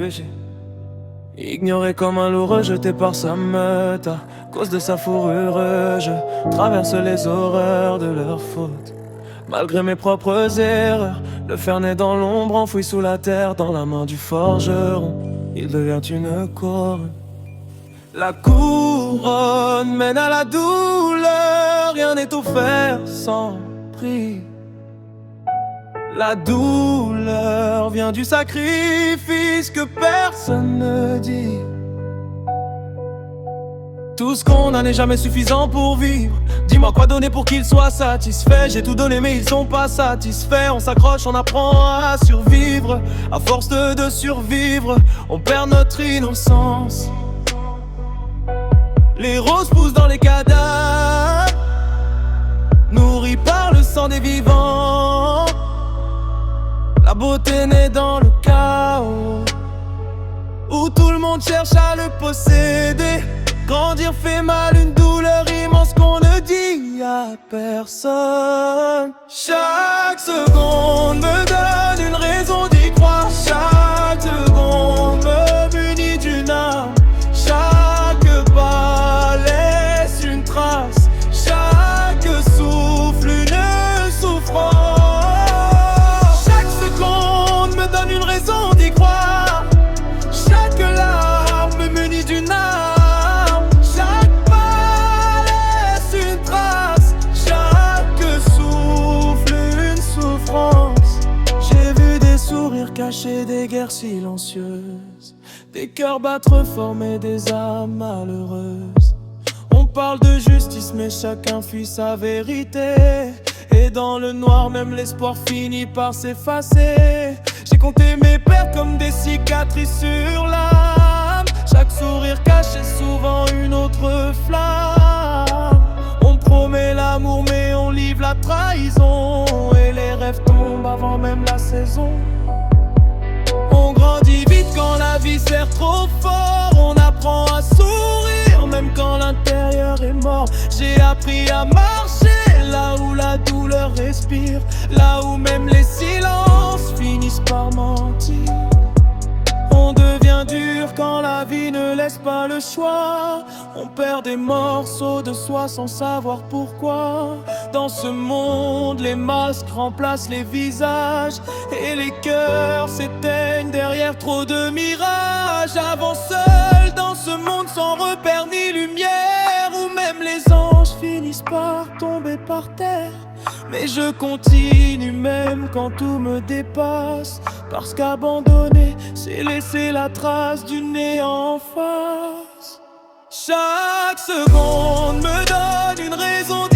péché. Ignoré comme un loup rejeté par sa meute, à cause de sa fourrure, je traverse les horreurs de leur faute. Malgré mes propres erreurs, le fer naît dans l'ombre, enfoui sous la terre, dans la main du forgeron, il devient une couronne. La couronne mène à la douleur, rien n'est offert sans prix. La douleur vient du sacrifice que personne ne dit. Tout ce qu'on a n'est jamais suffisant pour vivre. Dis-moi quoi donner pour qu'ils soient satisfaits. J'ai tout donné mais ils sont pas satisfaits. On s'accroche, on apprend à survivre. À force de survivre, on perd notre innocence. Les roses poussent dans les cadavres, nourris par le sang des vivants. La beauté naît dans le chaos, où tout le monde cherche à le posséder. Grandir fait mal, une douleur immense qu'on ne dit à personne. Chaque seconde me donne une raison d'y croire. Chaque seconde me munit d'une âme. Chaque pas laisse une trace. Chaque souffle une souffrance. Chaque seconde me donne une raison d'y croire. Chaque larme me munit d'une âme. Cacher des guerres silencieuses, des cœurs battre formés, des âmes malheureuses. On parle de justice mais chacun fuit sa vérité. Et dans le noir même l'espoir finit par s'effacer. J'ai compté mes pertes comme des cicatrices sur l'âme. Chaque sourire cachait souvent une autre flamme. On promet l'amour mais on livre la trahison. Et les rêves tombent avant même la saison. On grandit vite quand la vie sert trop fort. On apprend à sourire même quand l'intérieur est mort. J'ai appris à marcher là où la douleur respire, là où même les silences finissent par mentir. On devient dur quand la vie ne laisse pas le choix. On perd des morceaux de soi sans savoir pourquoi. Dans ce monde, les masques remplacent les visages et les cœurs s'éteignent derrière trop de mirages. Avance seul dans ce monde sans repère ni lumière, où même les anges finissent par tomber par terre. Mais je continue même quand tout me dépasse, parce qu'abandonner, c'est laisser la trace du néant en face. Chaque seconde me donne une raison